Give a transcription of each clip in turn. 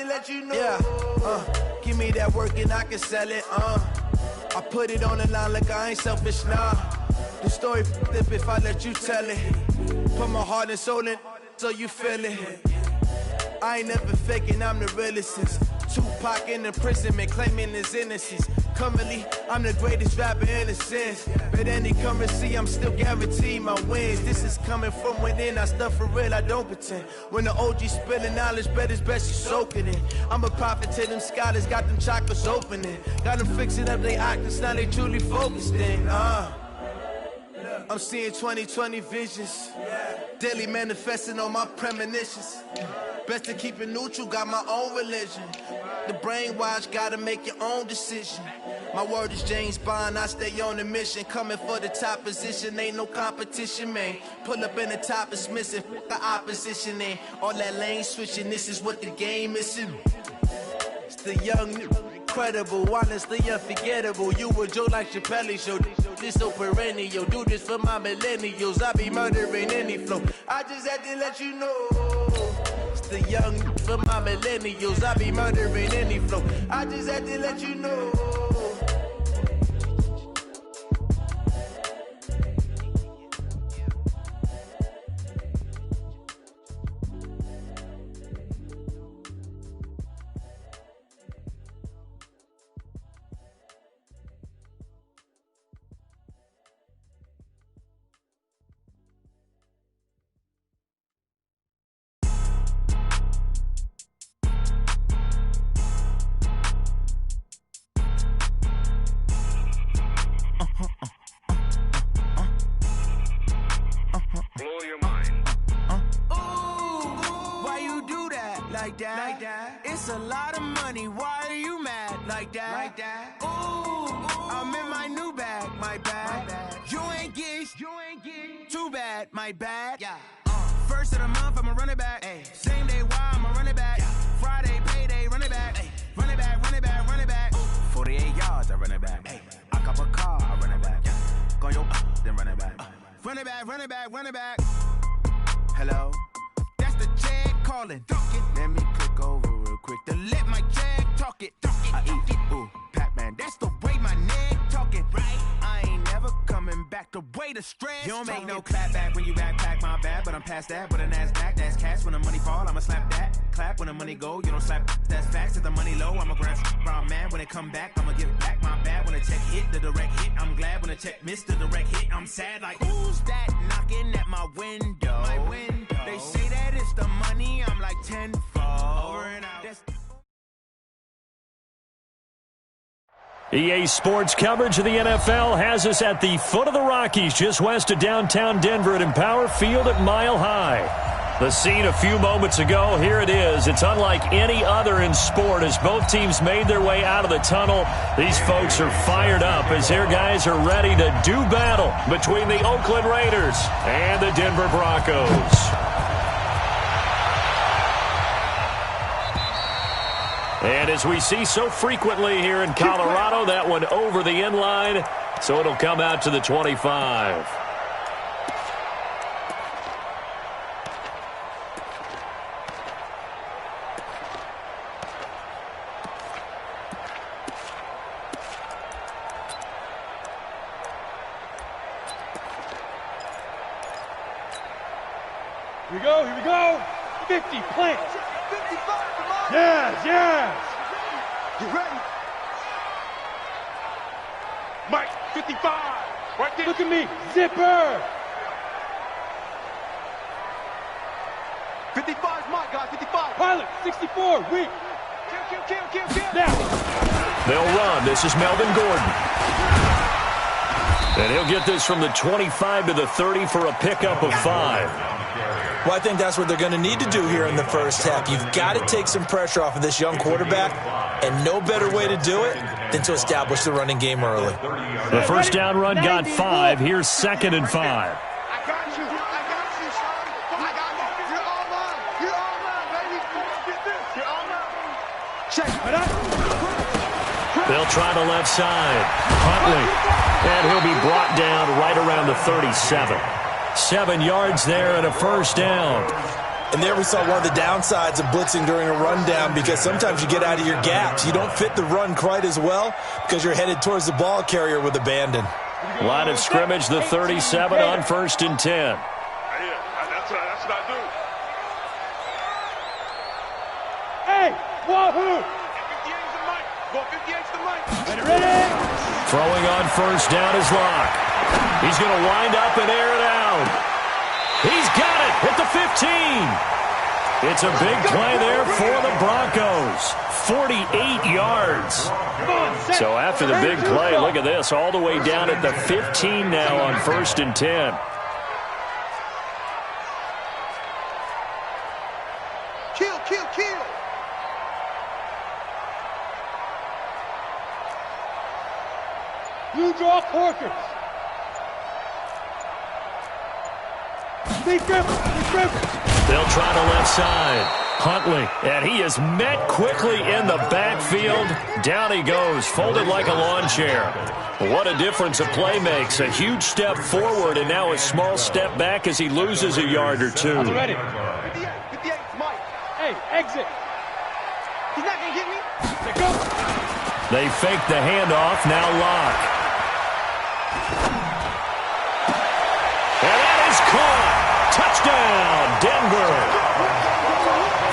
to let you know. Yeah, give me that work and I can sell it. I put it on the line like I ain't selfish, nah. The story flip if I let you tell it. Put my heart and soul in so you feel it. I ain't never faking, I'm the realest since Tupac in imprisonment, claiming his innocence. Currently, I'm the greatest rapper in a sense. But any currency, I'm still guaranteed my wins. This is coming from within, I stuff for real, I don't pretend. When the OG spilling knowledge, bet it's best you soaking it. I'm a prophet to them scholars, got them chakras opening. Got them fixing up they octaves, now they truly focused in. I'm seeing 2020 visions. Daily manifesting on my premonitions. Best to keep it neutral, got my own religion. The brainwash, gotta make your own decision. My word is James Bond, I stay on a mission. Coming for the top position, ain't no competition, man. Pull up in the top, it's missing, the opposition ain't. All that lane switching, this is what the game is. It's the young, incredible, honestly unforgettable. You a Joe like Chappelle show. This so perennial, do this for my millennials. I be murdering any flow. I just had to let you know. The young for my millennials, I be murdering any flow. I just had to let you know. Like that. It's a lot of money. Why are you mad like that? Like that. Ooh, I'm in my new bag. My bad. You ain't get. Too bad. My bad. Yeah. First of the month, I'ma run it back. Ay. Same day, why I'ma run it back. Yeah. Friday, payday, run it back. Ay. Run it back, run it back, run it back. 48 yards, I run it back. Ay. I cop a car, I run it back. Yeah. Go yo, then run it back. Run it back, run it back, run it back. Hello. The jag calling. Let me click over real quick to let my jag talk it. I eat it, ooh, Pac-Man. That's the way my neck talking. Right? I ain't never coming back the way the stress. You don't make no clap back when you backpack, my bad, but I'm past that. But a NASDAQ, that's cash. When the money fall, I'ma slap that. Clap when the money go, you don't slap. That's facts. If the money low, I'ma grab brown man. When it come back, I'ma give back my bad. When the check hit, the direct hit. I'm glad when the check missed the direct hit. I'm sad like, who's that knocking at my window? My window. They say that it's the money, I'm like tenfold. Over and out. EA Sports coverage of the NFL has us at the foot of the Rockies, just west of downtown Denver at Empower Field at Mile High. The scene a few moments ago, here it is. It's unlike any other in sport as both teams made their way out of the tunnel. These folks are fired up as their guys are ready to do battle between the Oakland Raiders and the Denver Broncos. And as we see so frequently here in Colorado, that one over the end line, so it'll come out to the 25. Here we go. 50, plant. 55, come on. Yes. You ready? Mike, 55. Right there. Look at me. Zipper. 55 is Mike, guys. 55. Pilot, 64. Weak. Kill. Now. They'll run. This is Melvin Gordon. And he'll get this from the 25 to the 30 for a pickup of 5. Well, I think that's what they're going to need to do here in the first half. You've got to take some pressure off of this young quarterback, and no better way to do it than to establish the running game early. The first down run got 5. Here's 2nd and 5. I got you, son. I got you. You're all mine. You're all mine, baby. Get this. You're all mine. Check it. They'll try the left side. Huntley. And he'll be brought down right around the 37. 7 yards there and a first down. And there we saw one of the downsides of blitzing during a rundown, because sometimes you get out of your gaps. You don't fit the run quite as well because you're headed towards the ball carrier with abandon. Line of scrimmage, the 37 on 1st and 10. Yeah, that's what I do. Hey, wahoo! 58's the mic. Go 58's the mic. Ready? Throwing on 1st down is Locke. He's going to wind up and air it out. He's got it at the 15. It's a big play there for the Broncos. 48 yards. So after the big play, look at this, all the way down at the 15 now on 1st and 10. Kill, kill, kill. You draw quarters. They'll try the left side. Huntley, and he is met quickly in the backfield. Down he goes, folded like a lawn chair. What a difference a play makes. A huge step forward and now a small step back as he loses a yard or two. Ready. 58, Mike. Hey, exit. He's not going to get me. Go. They fake the handoff, now Locke. And that is caught. Touchdown, Denver.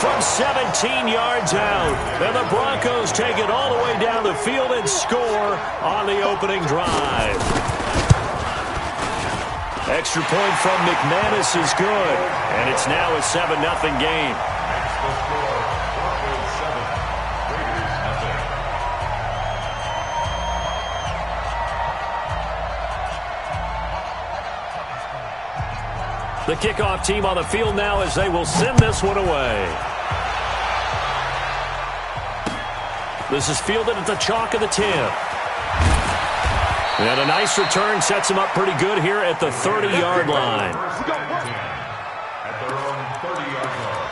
From 17 yards out. And the Broncos take it all the way down the field and score on the opening drive. Extra point from McManus is good. And it's now a 7-0 game. The kickoff team on the field now as they will send this one away. This is fielded at the chalk of the 10. And a nice return sets him up pretty good here at the 30-yard line. At their own 30-yard line.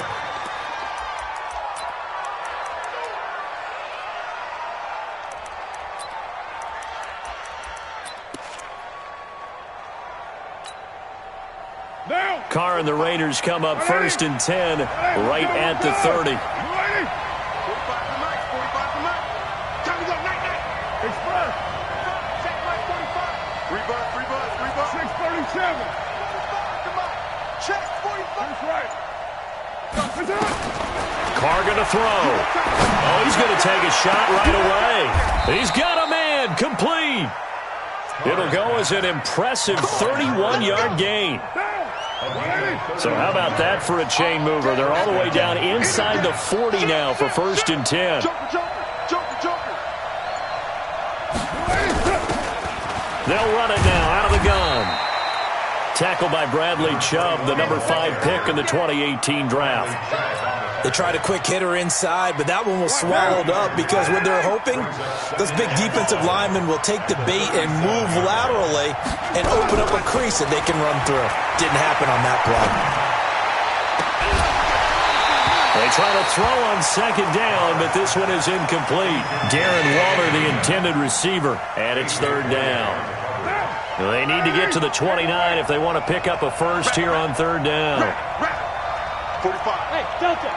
Carr and the Raiders come up 1st and 10 right at the 30. 45 to Mike. 45 to Mike. Time to go. Night, night. Express. Check Mike 45. 3 bucks. 637. 45 to Mike. Check 45. That's right. Carr going to throw. Oh, he's going to take a shot right away. He's got a man. Complete. It'll go as an impressive 31-yard gain. So how about that for a chain mover? They're all the way down inside the 40 now for 1st and 10. They'll run it now out of the gun. Tackled by Bradley Chubb, the number 5 pick in the 2018 draft. They tried a quick hitter inside, but that one was swallowed up because what they're hoping, those big defensive linemen will take the bait and move laterally and open up a crease that they can run through. Didn't happen on that play. They try to throw on 2nd down, but this one is incomplete. Darren Waller, the intended receiver, and it's 3rd down. They need to get to the 29 if they want to pick up a first here on 3rd down. 45. Hey, Delta.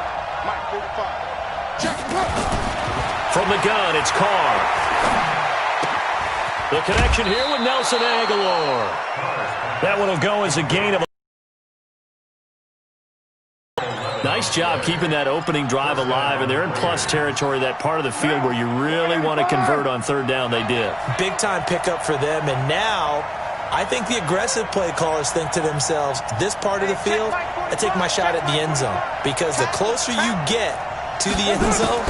Mike, 45. Check. From the gun, it's Carr. The connection here with Nelson Aguilar. That one will go as a gain of. Nice job keeping that opening drive alive, and they're in plus territory, that part of the field where you really want to convert on 3rd down. They did. Big-time pickup for them, and now I think the aggressive play callers think to themselves, this part of the field, I take my shot at the end zone, because the closer you get to the end zone,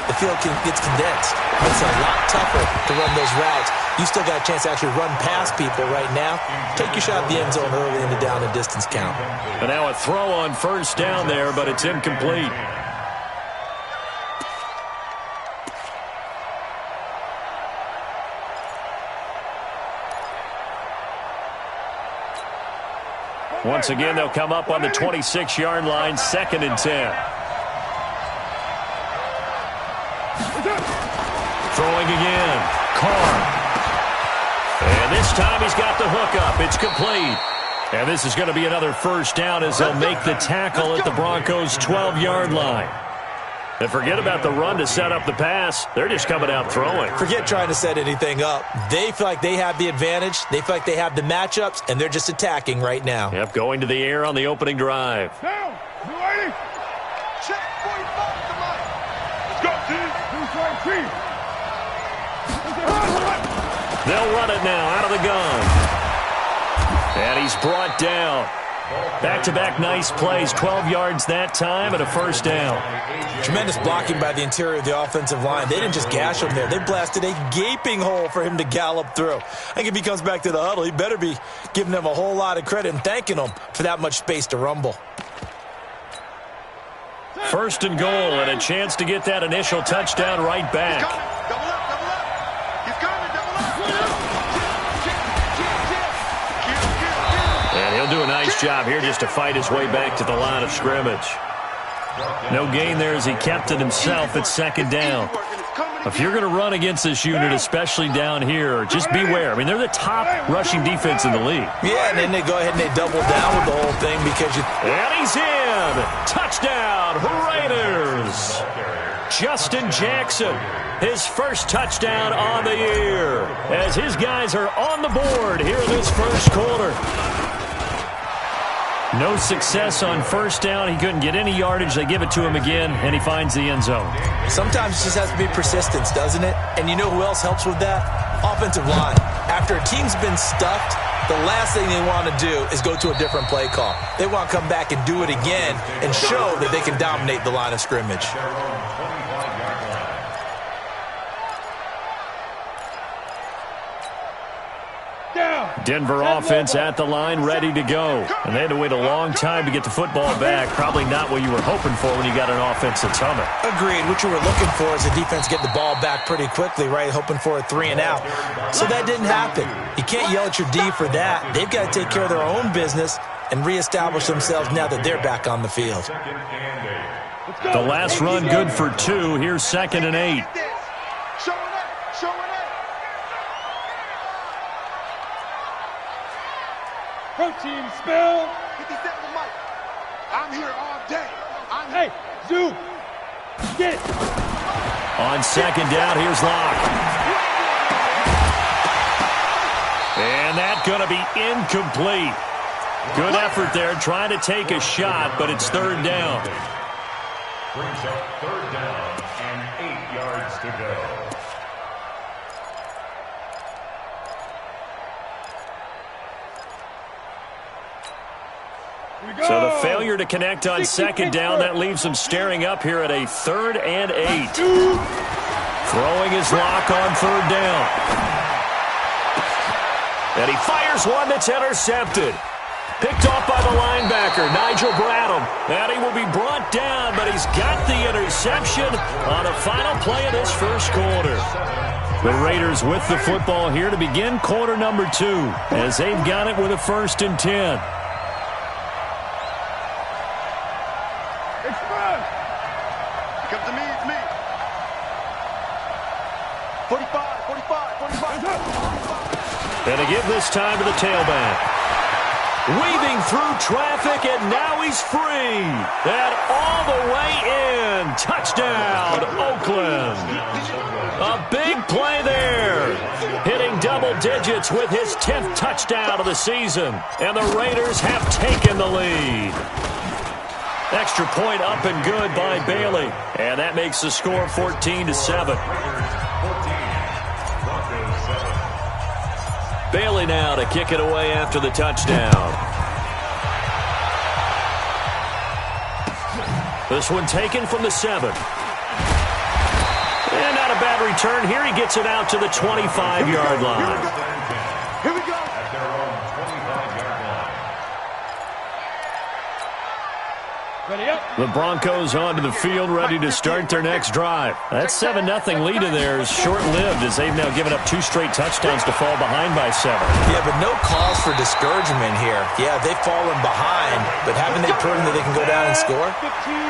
the field gets condensed. It's a lot tougher to run those routes. You still got a chance to actually run past people right now. Take your shot at the end zone early in the down and distance count. And now a throw on 1st down there, but it's incomplete. Once again, they'll come up on the 26-yard line, 2nd and 10. Throwing again. Carr. And this time he's got the hookup. It's complete. And this is going to be another first down as they'll make the tackle at the Broncos' 12-yard line. And forget about the run to set up the pass. They're just coming out throwing. Forget trying to set anything up. They feel like they have the advantage. They feel like they have the matchups, and they're just attacking right now. Yep, going to the air on the opening drive. Down. You ready? Check 45 to Mike. Let's go, team. They'll run it now out of the gun. And he's brought down. Back-to-back nice plays, 12 yards that time and a first down. Tremendous blocking by the interior of the offensive line. They didn't just gash him there. They blasted a gaping hole for him to gallop through. I think if he comes back to the huddle, he better be giving them a whole lot of credit and thanking them for that much space to rumble. First and goal and a chance to get that initial touchdown right back. Double up, double up. He's coming, double up. And he'll do a nice job here just to fight his way back to the line of scrimmage. No gain there as he kept it himself at second down. If you're going to run against this unit, especially down here, just beware. I mean, they're the top rushing defense in the league. Yeah, and then they go ahead and they double down with the whole thing because you... And he's in! Touchdown, Raiders! Justin Jackson, his first touchdown on the year, as his guys are on the board here in this first quarter. No success on first down. He couldn't get any yardage. They give it to him again, and he finds the end zone. Sometimes it just has to be persistence, doesn't it? And you know who else helps with that? Offensive line. After a team's been stuffed, the last thing they want to do is go to a different play call. They want to come back and do it again and show that they can dominate the line of scrimmage. Denver offense at the line, ready to go. And they had to wait a long time to get the football back. Probably not what you were hoping for when you got an offense that's humming. Agreed. What you were looking for is the defense get the ball back pretty quickly, right? Hoping for a 3 and out. So that didn't happen. You can't yell at your D for that. They've got to take care of their own business and reestablish themselves now that they're back on the field. The last run good for 2. Here's 2nd and 8. Protein spill. 57 Mike. I'm here all day. Hey, Zoo. Get it. On 2nd down, here's Locke. And that's going to be incomplete. Good effort there, trying to take a shot, but it's 3rd down. Brings up 3rd down and 8 yards to go. So the failure to connect on 2nd down, that leaves them staring up here at a 3rd and 8. Throwing his Lock on 3rd down. And he fires one that's intercepted. Picked off by the linebacker, Nigel Bradham. And he will be brought down, but he's got the interception on the final play of this first quarter. The Raiders with the football here to begin quarter number 2, as they've got it with a 1st and 10. And to give this time to the tailback. Weaving through traffic, and now he's free. And all the way in. Touchdown, Oakland. A big play there. Hitting double digits with his 10th touchdown of the season. And the Raiders have taken the lead. Extra point up and good by Bailey. And that makes the score 14-7. Bailey now to kick it away after the touchdown. This one taken from the 7. And not a bad return here. He gets it out to the 25-yard line. Here we go. At their own 25-yard line. Ready up. The Broncos onto the field, ready to start their next drive. That 7-0 lead in there is short-lived as they've now given up 2 straight touchdowns to fall behind by 7. Yeah, but no cause for discouragement here. Yeah, they've fallen behind, but haven't they proven that they can go down and score?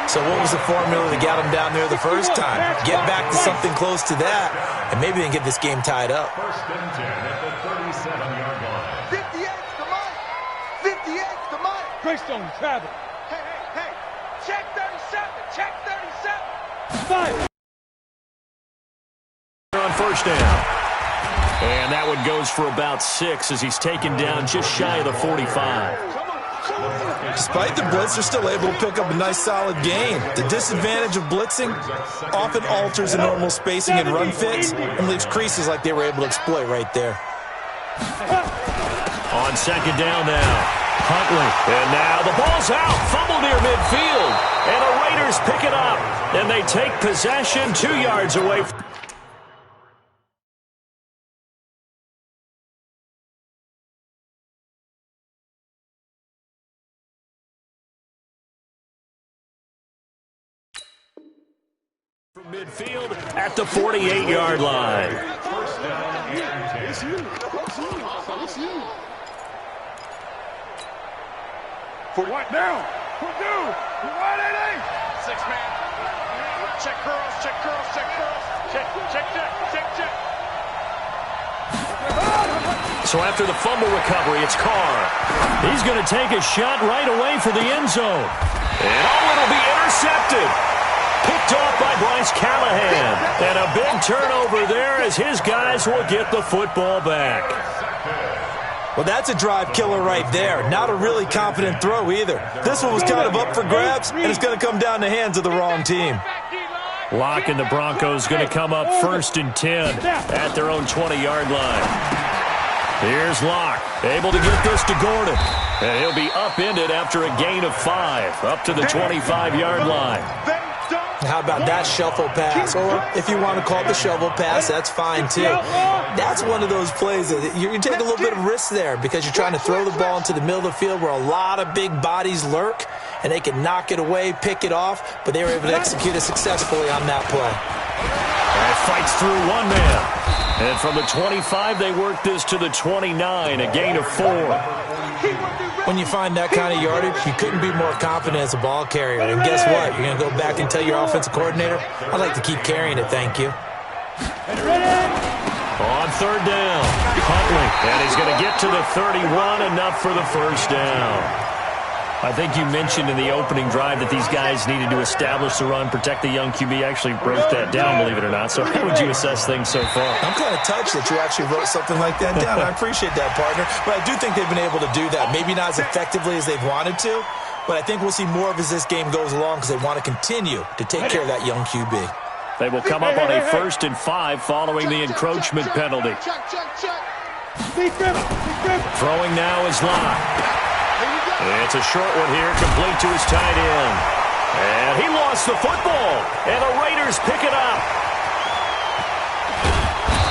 So what was the formula that got them down there the first time? Get back to something close to that, and maybe they can get this game tied up. 1st and 10 at the 37-yard line. 58 to Mike. 58. Greystone, travel. Hey. Check 37. Check 37. 5. On first down. And that one goes for about 6 as he's taken down just shy of the 45. Despite the blitz, they're still able to pick up a nice, solid gain. The disadvantage of blitzing often alters the normal spacing and run fits and leaves creases like they were able to exploit right there. On second down now, Huntley. And now the ball's out. Fumble near midfield. And the Raiders pick it up. And they take possession 2 yards away. From midfield at the 48-yard line. First down and 10. It's you. For what now? For you. For what it is? 6-man. Check curls. Check. So after the fumble recovery, it's Carr. He's going to take a shot right away for the end zone. And it'll be intercepted. Picked off by Bryce Callahan. And a big turnover there as his guys will get the football back. Well, that's a drive killer right there. Not a really confident throw either. This one was kind of up for grabs, and it's going to come down the hands of the wrong team. Locke and the Broncos going to come up 1st and 10 at their own 20-yard line. Here's Locke, able to get this to Gordon. And he'll be upended after a gain of 5, up to the 25-yard line. How about that shuffle pass? Or if you want to call it the shovel pass, that's fine too. That's one of those plays that you take a little bit of risk there because you're trying to throw the ball into the middle of the field where a lot of big bodies lurk, and they can knock it away, pick it off, but they were able to execute it successfully on that play. And fights through one man. And from the 25, they work this to the 29, a gain of 4. When you find that kind of yardage, you couldn't be more confident as a ball carrier. And guess what? You're going to go back and tell your offensive coordinator, I'd like to keep carrying it, thank you. On third down, Huntley. And he's going to get to the 31, enough for the first down. I think you mentioned in the opening drive that these guys needed to establish the run, protect the young QB. Actually wrote that down, believe it or not. So how would you assess things so far? I'm kind of touched that you actually wrote something like that down. I appreciate that, partner. But I do think they've been able to do that. Maybe not as effectively as they've wanted to, but I think we'll see more of as this game goes along because they want to continue to take care of that young QB. They will come up on a 1st and 5 following the encroachment penalty. Throwing now is Locke. It's a short one here, complete to his tight end. And he lost the football, and the Raiders pick it up.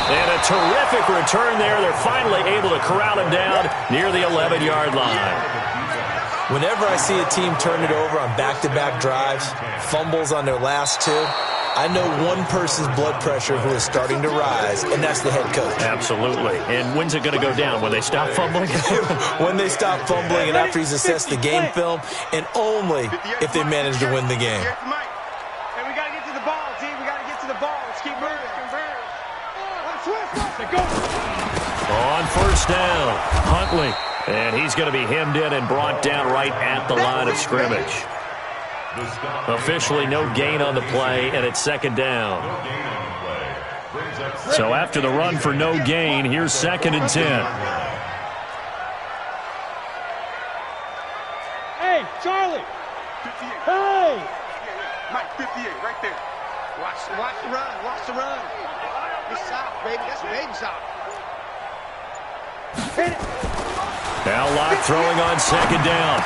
And a terrific return there. They're finally able to corral him down near the 11-yard line. Whenever I see a team turn it over on back-to-back drives, fumbles on their last 2, I know one person's blood pressure who is starting to rise, and that's the head coach. Absolutely. And when's it going to go down? When they stop fumbling? When they stop fumbling and after he's assessed the game film, and only if they manage to win the game. Hey, we got to get to the ball, D. We got to get to the ball. Let's keep moving. On first down, Huntley. And he's going to be hemmed in and brought down right at the line of scrimmage. Officially no gain on the play, and it's second down. So after the run for no gain, here's 2nd and 10. Hey, Charlie. 58. Hey. Mike, 58, right there. Watch the run. Watch the run. It's soft, baby. That's baby soft. Now Locke throwing on second down.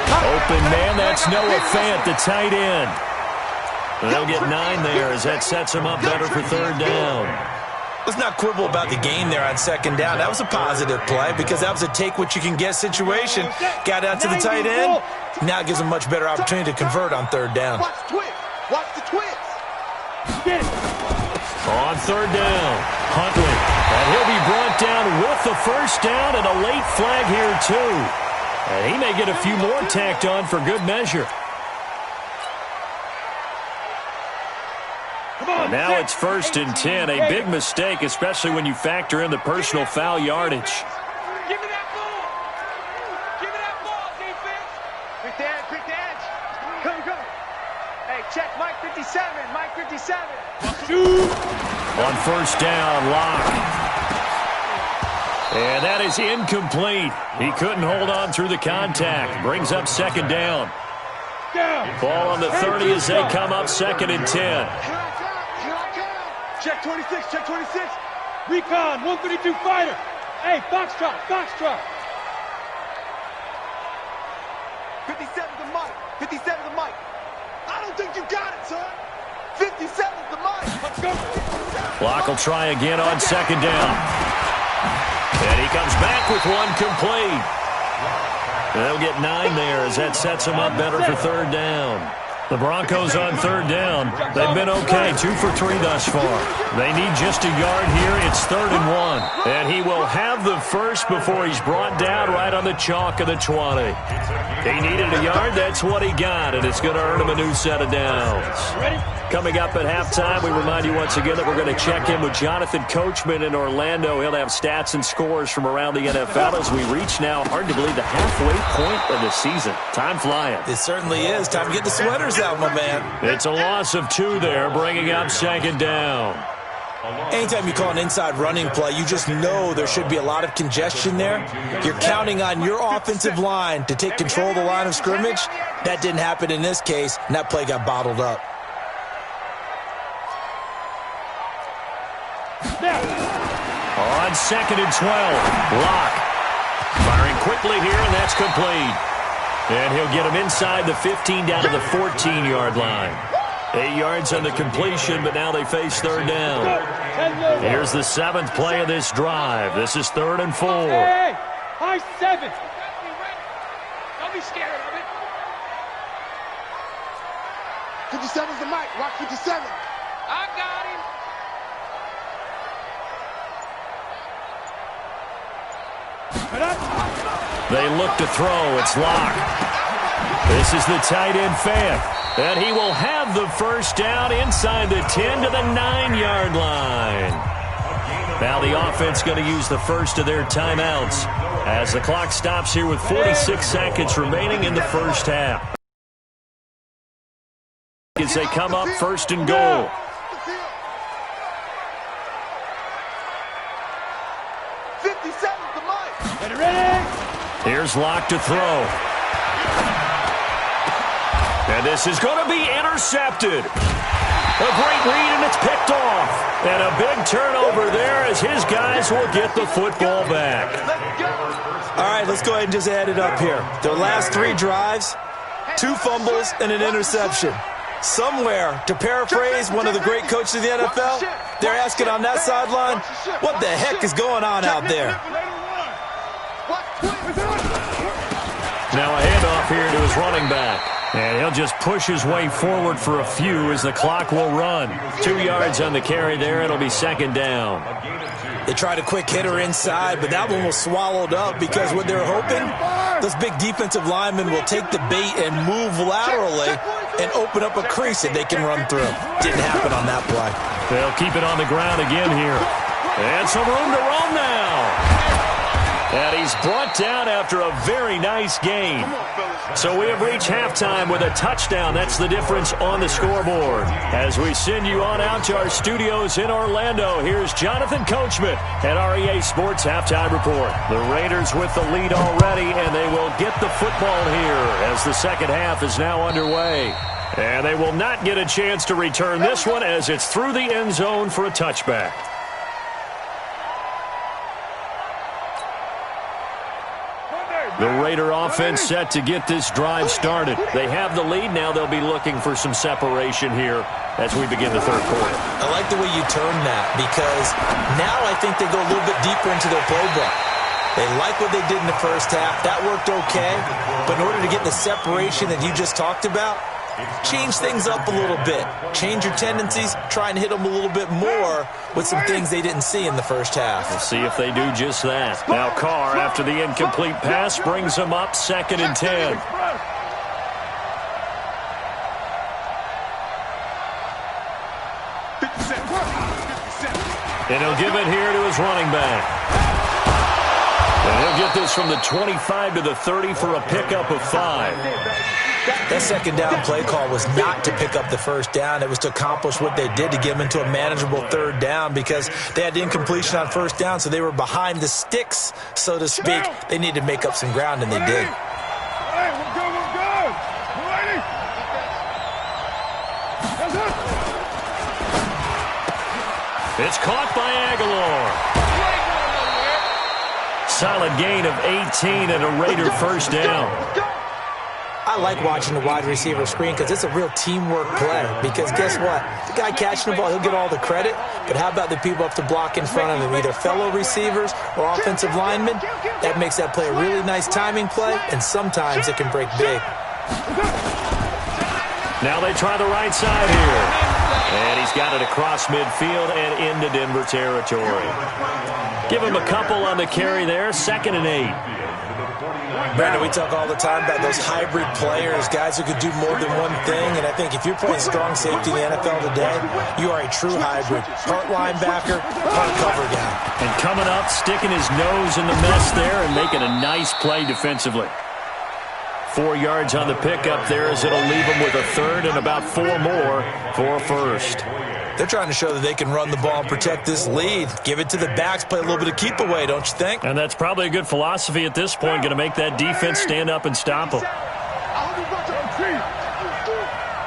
Open man, that's Noah Fant, the tight end. They'll get 9 there as that sets him up better for third down. Let's not quibble about the gain there on second down. That was a positive play because that was a take-what-you-can-get situation. Got out to the tight end. Now it gives him a much better opportunity to convert on third down. Watch the twist. Watch the twist. On third down, Huntley. And he'll be brought down with the first down and a late flag here, too. And he may get a few more tacked on for good measure. And now it's 1st and 10. A big mistake, especially when you factor in the personal foul yardage. Give me that ball. Give me that ball, defense. 57. On first down, Locke. And that is incomplete. He couldn't hold on through the contact. Brings up second down. Ball on the 30 as they come up second and 10. Check 26, check 26. Recon, 132 fighter. Hey, Foxtrot, Foxtrot. 57 to Mike, 57 to Mike. I don't think you got it, son. 57 to Mike. Let's go. Locke will try again on second down. And he comes back with one complete. They'll get 9 there as that sets him up better for third down. The Broncos on third down. They've been okay, 2 for 3 thus far. They need just a yard here. It's 3rd and 1. And he will have the first before he's brought down right on the chalk of the 20. He needed a yard. That's what he got, and it's going to earn him a new set of downs. Coming up at halftime, we remind you once again that we're going to check in with Jonathan Coachman in Orlando. He'll have stats and scores from around the NFL as we reach now, hard to believe, the halfway point of the season. Time flying. It certainly is. Time to get the sweaters out, my man. It's a loss of 2 there, bringing up second down. Anytime you call an inside running play, you just know there should be a lot of congestion there. You're counting on your offensive line to take control of the line of scrimmage. That didn't happen in this case, and that play got bottled up. On second and 12, Locke firing quickly here, and that's complete. And he'll get him inside the 15 down to the 14-yard line. 8 yards on the completion, but now they face third down. Here's the 7th play of this drive. This is 3rd and 4. Hey, high 7. Don't be scared of it. 57's the mic. Watch 57. I got him. They look to throw. It's Locke. This is the tight end fan. And he will have the first down inside the 10 to the 9-yard line. Now the offense going to use the first of their timeouts as the clock stops here with 46 seconds remaining in the first half. As they come up first and goal. Here's Locke to throw. And this is going to be intercepted. A great read, and it's picked off. And a big turnover there as his guys will get the football back. All right, let's go ahead and just add it up here. Their last 3 drives, 2 fumbles, and an interception. Somewhere, to paraphrase one of the great coaches of the NFL, they're asking on that sideline, what the heck is going on out there? Now a handoff here to his running back. And he'll just push his way forward for a few as the clock will run. 2 yards on the carry there. It'll be second down. They tried a quick hitter inside, but that one was swallowed up because what they're hoping, those big defensive linemen will take the bait and move laterally and open up a crease that they can run through. Didn't happen on that play. They'll keep it on the ground again here. And some room to roam now. And he's brought down after a very nice game. So we have reached halftime with a touchdown. That's the difference on the scoreboard. As we send you on out to our studios in Orlando, here's Jonathan Coachman at REA Sports Halftime Report. The Raiders with the lead already, and they will get the football here as the second half is now underway. And they will not get a chance to return this one as it's through the end zone for a touchback. The Raider offense set to get this drive started. They have the lead. Now they'll be looking for some separation here as we begin the third quarter. I like the way you turn that because now I think they go a little bit deeper into their playbook. They like what they did in the first half. That worked okay. But in order to get the separation that you just talked about, change things up a little bit. Change your tendencies. Try and hit them a little bit more with some things they didn't see in the first half. We'll see if they do just that. Now Carr, after the incomplete pass, brings them up second and 10. And he'll give it here to his running back. And he'll get this from the 25 to the 30 for a pickup of 5. That second down play call was not to pick up the first down. It was to accomplish what they did to get them into a manageable third down because they had incompletion on first down, so they were behind the sticks, so to speak. They needed to make up some ground, and they did. Hey, we're good, we're good. You ready? It's caught by Aguilar. Solid gain of 18 and a Raider first down. I like watching the wide receiver screen because it's a real teamwork play. Because guess what? The guy catching the ball, he'll get all the credit. But how about the people up to block in front of him, either fellow receivers or offensive linemen? That makes that play a really nice timing play, and sometimes it can break big. Now they try the right side here. And he's got it across midfield and into Denver territory. Give him a couple on the carry there, 2nd and 8. Brandon, we talk all the time about those hybrid players, guys who could do more than one thing, and I think if you're playing strong safety in the NFL today, you are a true hybrid. Part linebacker, part cover guy. And coming up, sticking his nose in the mess there and making a nice play defensively. 4 yards on the pickup there as it'll leave him with a third and about 4 more for a first. They're trying to show that they can run the ball and protect this lead. Give it to the backs, play a little bit of keep away, don't you think? And that's probably a good philosophy at this point, going to make that defense stand up and stop them.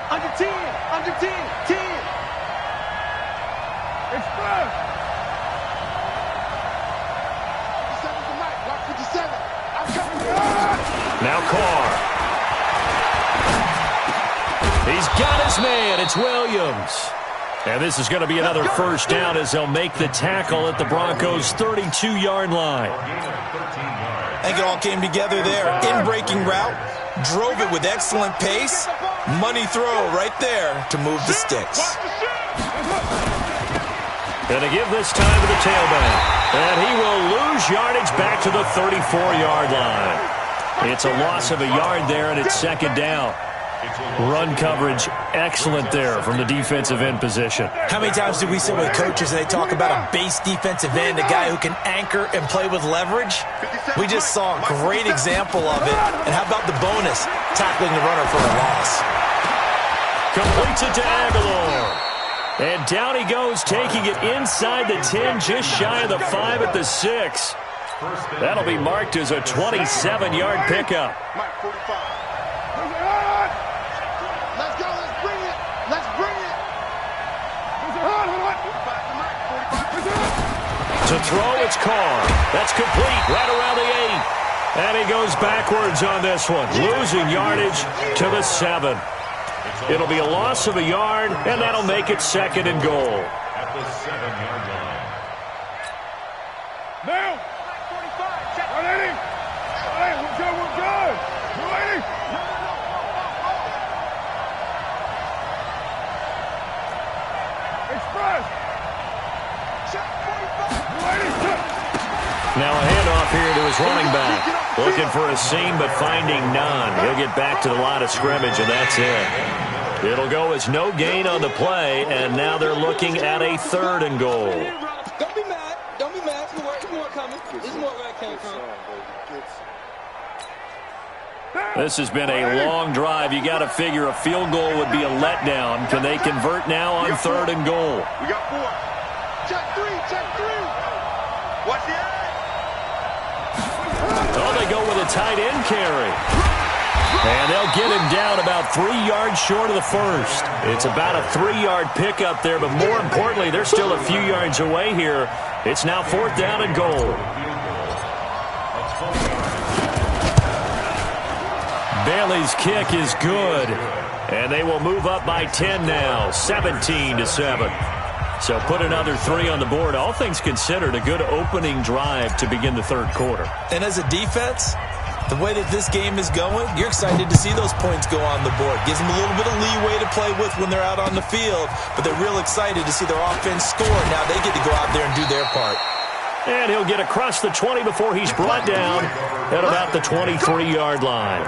Under 10, under 10, 10. It's first. 57's the mic, watch 57. I'm coming. Now Carr. He's got his man. It's Williams. And this is going to be another first down as they'll make the tackle at the Broncos' 32-yard line. I think it all came together there. In-breaking route, drove it with excellent pace. Money throw right there to move the sticks. Going to give this time to the tailback. And he will lose yardage back to the 34-yard line. It's a loss of a yard there, and it's 2nd down. Run coverage excellent there from the defensive end position. How many times do we sit with coaches and they talk about a base defensive end, a guy who can anchor and play with leverage? We just saw a great example of it. And how about the bonus? Tackling the runner for a loss. Completes it to Aguilar. And down he goes, taking it inside the 10, just shy of the 5 at the 6. That'll be marked as a 27-yard pickup. To throw, it's Carr. That's complete right around the 8. And he goes backwards on this one, losing yardage to the 7. It'll be a loss of a yard, and that'll make it 2nd and goal. At the 7-yard line. Now. 45. All ready? Hey, we're good, we're good. You ready? Express. Now a handoff here to his running back. Looking for a seam, but finding none. He'll get back to the line of scrimmage, and that's it. It'll go as no gain on the play, and now they're looking at a 3rd and goal. Don't be mad. Don't be mad. There's more coming. There's more where I came from. This has been a long drive. You got to figure a field goal would be a letdown. Can they convert now on 3rd and goal? We got 4. Check 3, check 3. Watch the eye. Oh, they go with a tight end carry. And they'll get him down about 3 yards short of the first. It's about a 3-yard pickup there, but more importantly, they're still a few yards away here. It's now 4th down and goal. Bailey's kick is good. And they will move up by 10 now, 17-7. So put another 3 on the board. All things considered, a good opening drive to begin the 3rd quarter. And as a defense, the way that this game is going, you're excited to see those points go on the board. Gives them a little bit of leeway to play with when they're out on the field, but they're real excited to see their offense score. Now they get to go out there and do their part. And he'll get across the 20 before he's brought down at about the 23-yard line.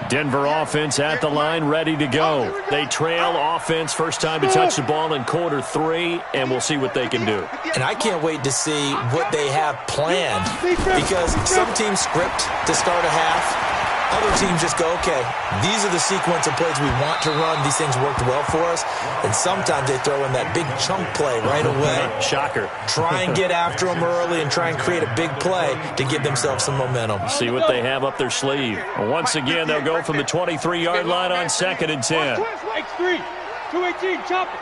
Denver offense at the line, ready to go. They trail offense, first time to touch the ball in quarter 3, and we'll see what they can do. And I can't wait to see what they have planned, because some teams script to start a half. Other teams just go, okay, these are the sequence of plays we want to run. These things worked well for us. And sometimes they throw in that big chunk play right away. Shocker. Try and get after them early and try and create a big play to give themselves some momentum. See what they have up their sleeve. Once again, they'll go from the 23-yard line on 2nd and 10. X3, 218, chop it.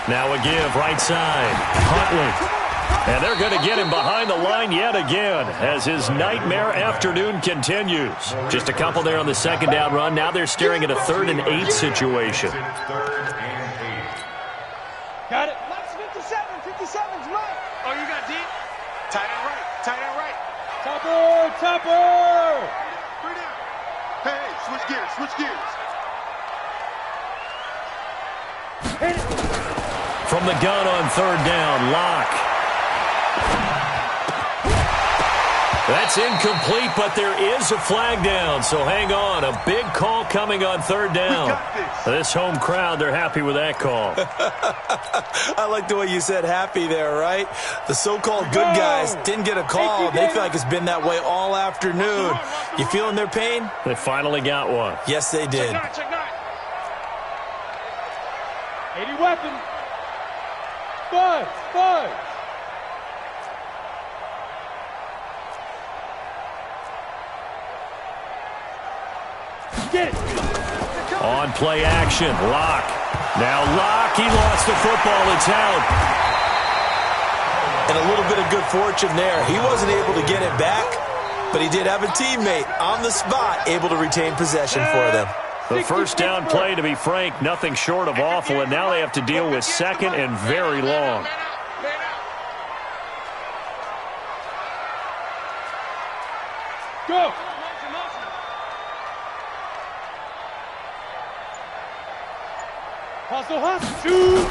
Now a give, right side. Huntley. And they're going to get him behind the line yet again as his nightmare afternoon continues. Just a couple there on the 2nd down run. Now they're staring at a 3rd and 8 situation. Got it. Mike's 57. 57's Mike. Oh, you got deep? Tight end right. Tight end right. Topper. Topper. Three down. Hey, switch gears. Switch gears. From the gun on 3rd down, Locke. That's incomplete, but there is a flag down, so hang on. A big call coming on 3rd down. This home crowd, they're happy with that call. I like the way you said happy there, right? The so-called good guys didn't get a call. They feel like it's been that way all afternoon. You feeling their pain? They finally got one. Yes, they did. Check 80 weapon. Five. Get it. On play action, Locke. Now Locke, he lost the football. It's out. And a little bit of good fortune there. He wasn't able to get it back, but he did have a teammate on the spot able to retain possession for them. The first down play, to be frank, nothing short of awful, and now they have to deal with 2nd and very long. Go. Hustle.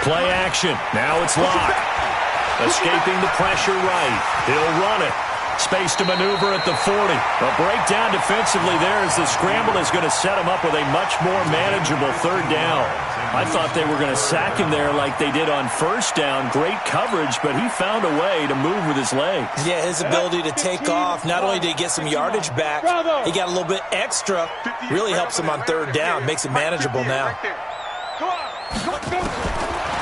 Play action. Now it's Locke. Escaping the pressure right. He'll run it. Space to maneuver at the 40. A breakdown defensively there as the scramble is going to set him up with a much more manageable 3rd down. I thought they were going to sack him there like they did on 1st down. Great coverage, but he found a way to move with his legs. Yeah, his ability to take off, not only did he get some yardage back, he got a little bit extra. Really helps him on 3rd down, makes it manageable now.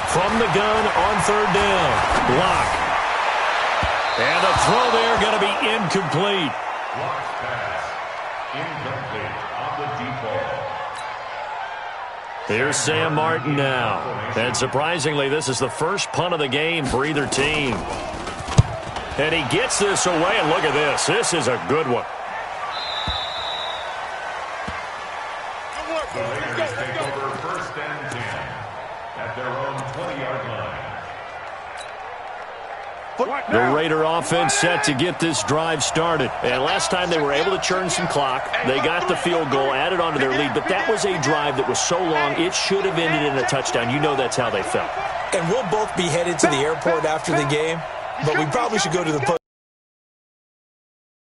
From the gun on 3rd down, Locke. And the throw there going to be incomplete. Locke's pass. Incomplete on the default. Here's Sam Martin now. And surprisingly, this is the first punt of the game for either team. And he gets this away, and look at this. This is a good one. The Raiders take over 1st and 10 at their own 20-yard line. The Raider offense set to get this drive started. And last time they were able to churn some clock. They got the field goal, added on to their lead. But that was a drive that was so long, it should have ended in a touchdown. You know that's how they felt. And we'll both be headed to the airport after the game, but we probably should go to the post.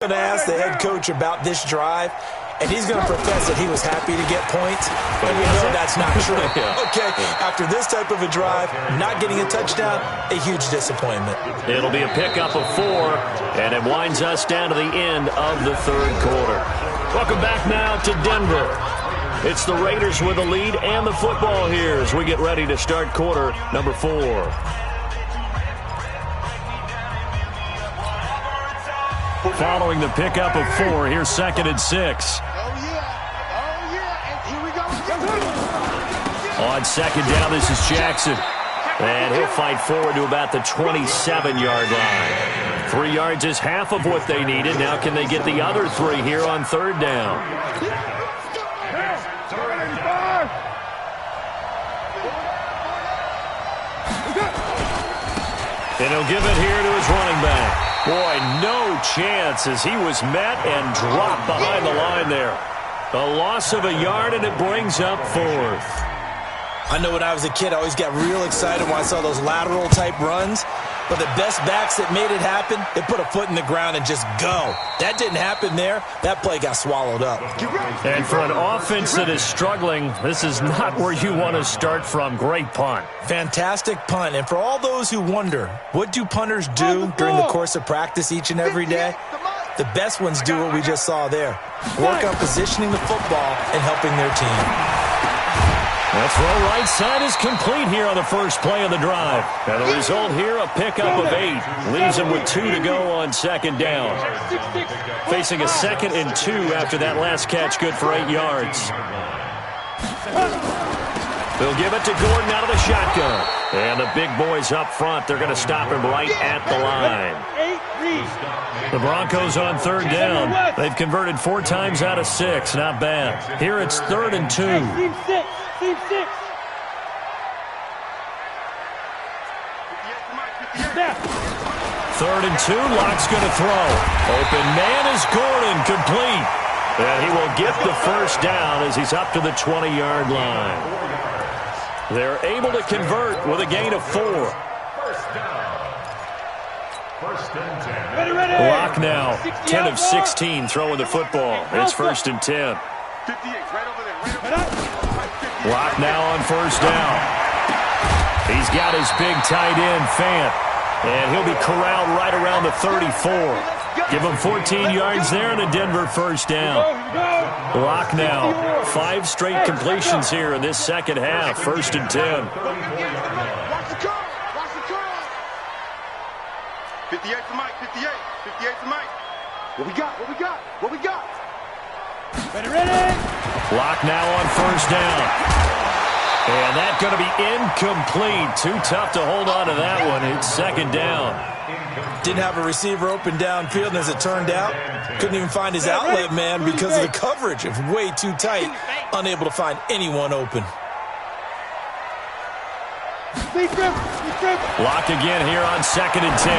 I'm going to ask the head coach about this drive, and he's going to profess that he was happy to get points, and we know that's not true. Okay, after this type of a drive, not getting a touchdown, a huge disappointment. It'll be a pickup of 4, and it winds us down to the end of the 3rd quarter. Welcome back now to Denver. It's the Raiders with the lead and the football here as we get ready to start quarter number 4. Following the pickup of 4, here's 2nd and 6. Oh, yeah. And here we go. On 2nd down, this is Jackson. And he'll fight forward to about the 27-yard line. 3 yards is half of what they needed. Now can they get the other 3 here on 3rd down? And he'll give it here to his running back. Boy, no chance as he was met and dropped behind the line there. A loss of a yard, and it brings up 4th. I know when I was a kid, I always got real excited when I saw those lateral-type runs. But the best backs that made it happen, they put a foot in the ground and just go. That didn't happen there. That play got swallowed up. And for an offense that is struggling, this is not where you want to start from. Great punt. Fantastic punt. And for all those who wonder, what do punters do during the course of practice each and every day? The best ones do what we just saw there. Work on positioning the football and helping their team. The throw right side is complete here on the first play of the drive. And the result here, a pickup of 8. Leaves them with 2 to go on second down. Facing a 2nd and 2 after that last catch, good for 8 yards. They'll give it to Gordon out of the shotgun. And the big boys up front, they're going to stop him right at the line. The Broncos on third down. They've converted 4 times out of 6. Not bad. Here it's 3rd and 2. Team 6. Third and 2, Locke's going to throw. Open man is Gordon, complete. And he will get the first down as he's up to the 20-yard line. They're able to convert with a gain of 4. Locke now, 10 of 16 throwing the football. It's 1st and 10. Locke now on first down. He's got his big tight end, Fant. And he'll be corralled right around the 34. Give him 14 yards there and a Denver first down. Locke now, 5 straight completions here in this second half. 1st and 10. Watch the curl. Watch the curl. 58 to Mike. 58. 58 to Mike. What we got? What we got? What we got? Ready. Locke now on first down. And that's going to be incomplete. Too tough to hold on to that one. It's 2nd down. Didn't have a receiver open downfield, and as it turned out, couldn't even find his outlet man because of the coverage. It was way too tight, unable to find anyone open. Locke again here on 2nd and 10.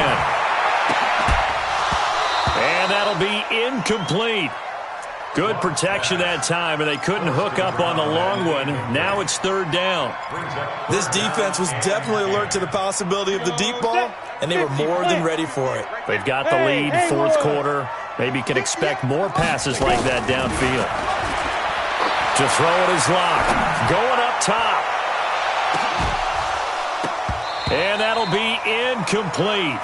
And that'll be incomplete. Good protection that time, and they couldn't hook up on the long one. Now it's 3rd down. This defense was definitely alert to the possibility of the deep ball, and they were more than ready for it. They've got the lead, 4th quarter. Maybe can expect more passes like that downfield. To throw it is Locke. Going up top. And that'll be incomplete.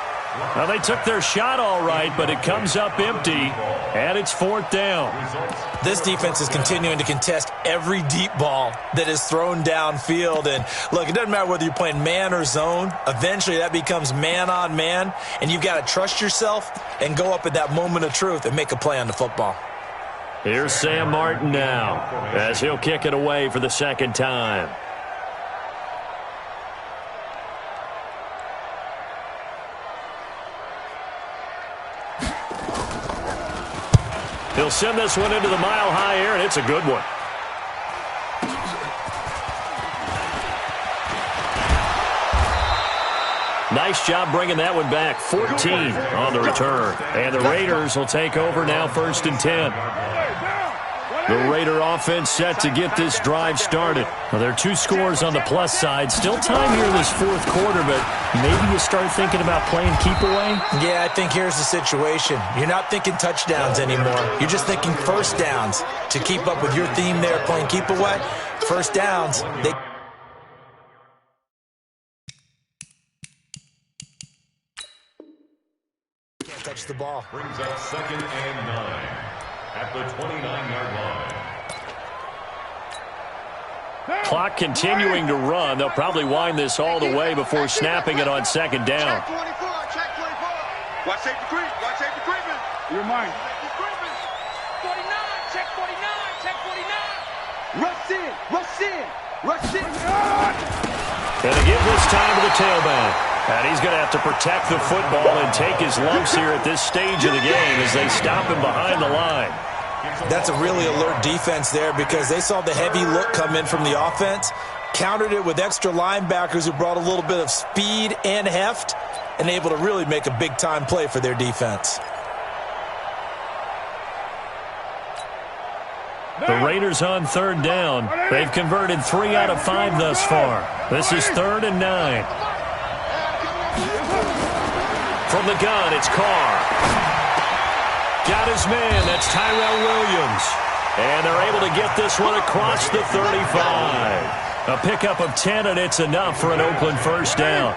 Well, they took their shot all right, but it comes up empty, and it's 4th down. This defense is continuing to contest every deep ball that is thrown downfield. And, look, it doesn't matter whether you're playing man or zone. Eventually, that becomes man on man, and you've got to trust yourself and go up at that moment of truth and make a play on the football. Here's Sam Martin now as he'll kick it away for the 2nd time. He'll send this one into the mile-high air, and it's a good one. Nice job bringing that one back. 14 on the return. And the Raiders will take over now, 1st and 10. The Raider offense set to get this drive started. Well, there are 2 scores on the plus side. Still time here in this 4th quarter, but maybe you start thinking about playing keep away? Yeah, I think here's the situation. You're not thinking touchdowns anymore. You're just thinking first downs. To keep up with your theme there, playing keep away, first downs, they... can't touch the ball. Brings up 2nd and 9 at the 29-yard line. Clock continuing to run. They'll probably wind this all the way before snapping it on 2nd down. Check 24. Check 24. Watch safety creep. Watch safety creeping. You're mine. 49. Check 49. Check 49. Rush in. Rush in. Rush in. And they give this time to the tailback. And he's going to have to protect the football and take his lumps here at this stage of the game as they stop him behind the line. That's a really alert defense there because they saw the heavy look come in from the offense, countered it with extra linebackers who brought a little bit of speed and heft, and able to really make a big-time play for their defense. The Raiders on 3rd down. They've converted 3 out of 5 thus far. This is 3rd and 9. From the gun, it's Carr. Got his man. That's Tyrell Williams. And they're able to get this one across the 35. A pickup of 10, and it's enough for an Oakland first down.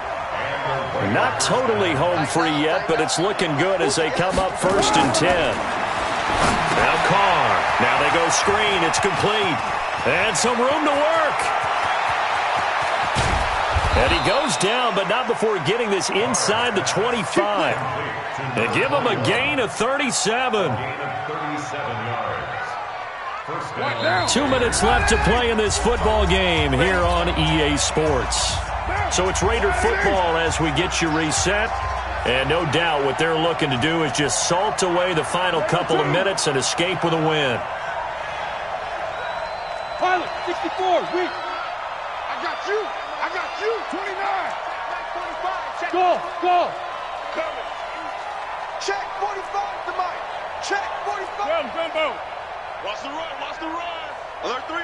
Not totally home free yet, but it's looking good as they come up 1st and 10. Now Carr. Now they go screen. It's complete. And some room to work. And he goes down, but not before getting this inside the 25. They give him a gain of 37. 2 minutes left to play in this football game here on EA Sports. So it's Raider football as we get you reset. And no doubt what they're looking to do is just salt away the final couple of minutes and escape with a win. Pilot, 64, weak. I got you. 29. Go. Coming. Check 45 to Mike. Check 45. Gumbo. Watch the run. Alert 3.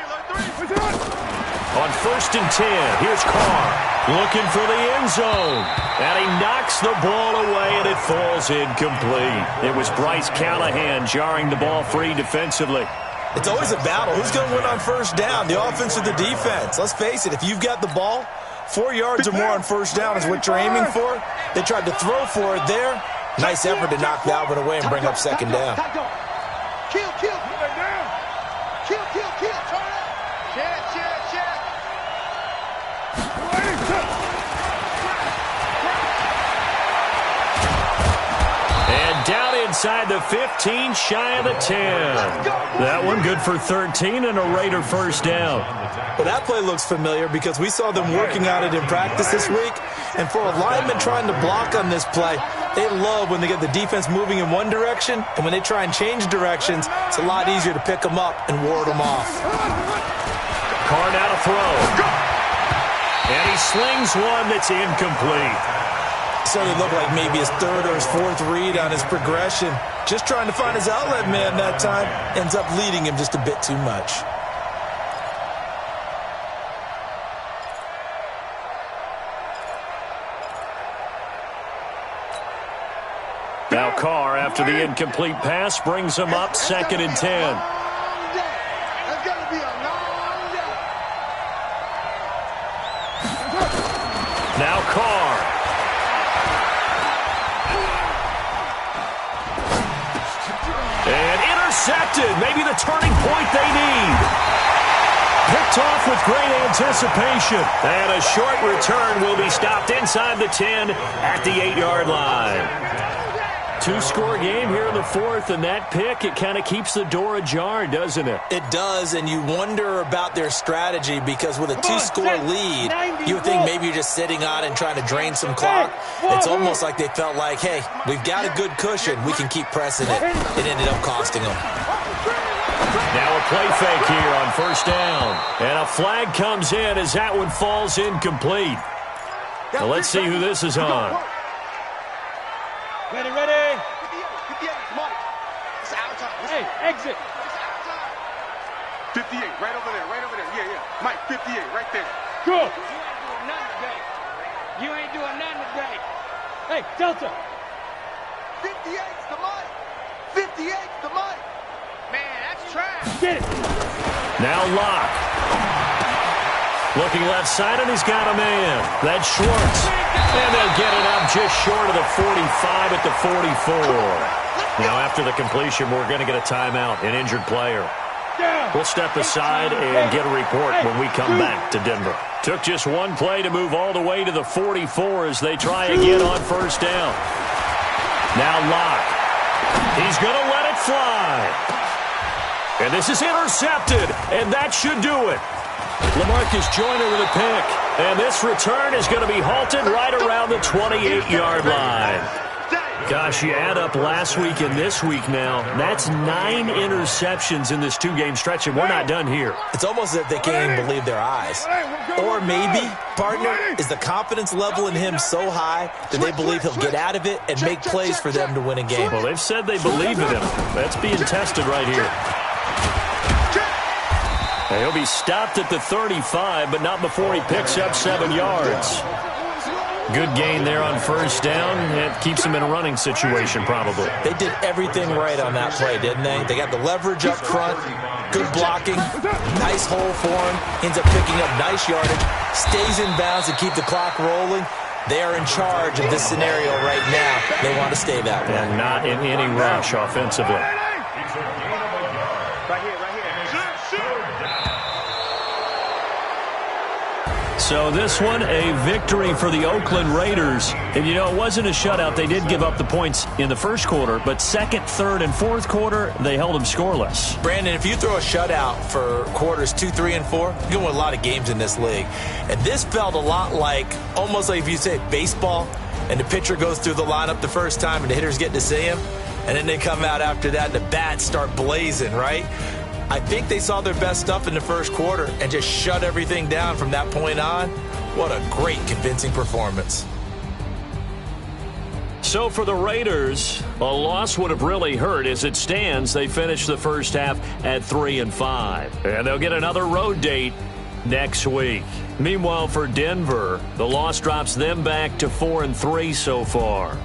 What's it on? On 1st and 10, here's Carr looking for the end zone. And he knocks the ball away, and it falls incomplete. It was Bryce Callahan jarring the ball free defensively. It's always a battle. Who's going to win on first down, the offense or the defense? Let's face it, if you've got the ball, 4 yards or more on first down is what you're aiming for. They tried to throw for it there. Nice effort to knock Dalvin away and bring up second down. Kill. Turn it. Check. And down inside the 15, shy of the 10. That one good for 13 and a Raider first down. Well, that play looks familiar because we saw them working on it in practice this week. And for a lineman trying to block on this play, they love when they get the defense moving in one direction. And when they try and change directions, it's a lot easier to pick them up and ward them off. Carr now to throw. And he slings one that's incomplete. Started to look like maybe his 3rd or his 4th read on his progression. Just trying to find his outlet man that time. Ends up leading him just a bit too much. Now Carr, after the incomplete pass, brings him up 2nd and 10. That's going to be a long day. Now Carr. And intercepted. Maybe the turning point they need. Picked off with great anticipation. And a short return will be stopped inside the 10 at the 8-yard line. 2-score game here in the 4th, and that pick, it kind of keeps the door ajar, doesn't it? It does, and you wonder about their strategy because with a 2-score lead, you would think maybe you're just sitting on it and trying to drain some clock. It's almost like they felt like, hey, we've got a good cushion. We can keep pressing it. It ended up costing them. Now a play fake here on first down. And a flag comes in as that one falls incomplete. Now let's see who this is on. Ready. 58, Mike. It's our time. Hey, exit. 58, right over there. Yeah. Mike, 58, right there. Go. You ain't doing nothing today. Hey, Delta. 58's the Mike. 58's the Mike. Man, that's trash. Get it. Now Locke. Looking left side, and he's got a man. That's Schwartz. And they'll get it up just short of the 45 at the 44. Now, after the completion, we're going to get a timeout, an injured player. We'll step aside and get a report when we come back to Denver. Took just one play to move all the way to the 44 as they try again on first down. Now Locke. He's going to let it fly. And this is intercepted, and that should do it. LaMarcus Joyner with a pick. And this return is going to be halted right around the 28-yard line. Gosh, you add up last week and this week now. That's 9 interceptions in this 2-game stretch, and we're not done here. It's almost as if they can't even believe their eyes. Or maybe, partner, is the confidence level in him so high that they believe he'll get out of it and make plays for them to win a game. Well, they've said they believe in him. That's being tested right here. And he'll be stopped at the 35, but not before he picks up 7 yards. Good gain there on first down. It keeps them in a running situation, probably. They did everything right on that play, didn't they? They got the leverage up front, good blocking, nice hole for him, ends up picking up nice yardage, stays in bounds to keep the clock rolling. They are in charge of this scenario right now. They want to stay that way. And not in any rush offensively. So this one, a victory for the Oakland Raiders. And, you know, it wasn't a shutout. They did give up the points in the first quarter, but second, third, and fourth quarter, they held them scoreless. Brandon, if you throw a shutout for quarters 2, 3, and 4, you're going to win a lot of games in this league. And this felt a lot like, almost like if you say baseball, and the pitcher goes through the lineup the first time and the hitters get to see him, and then they come out after that and the bats start blazing, right? I think they saw their best stuff in the first quarter and just shut everything down from that point on. What a great, convincing performance. So for the Raiders, a loss would have really hurt. As it stands, they finished the first half at 3-5. And they'll get another road date next week. Meanwhile, for Denver, the loss drops them back to 4-3 so far.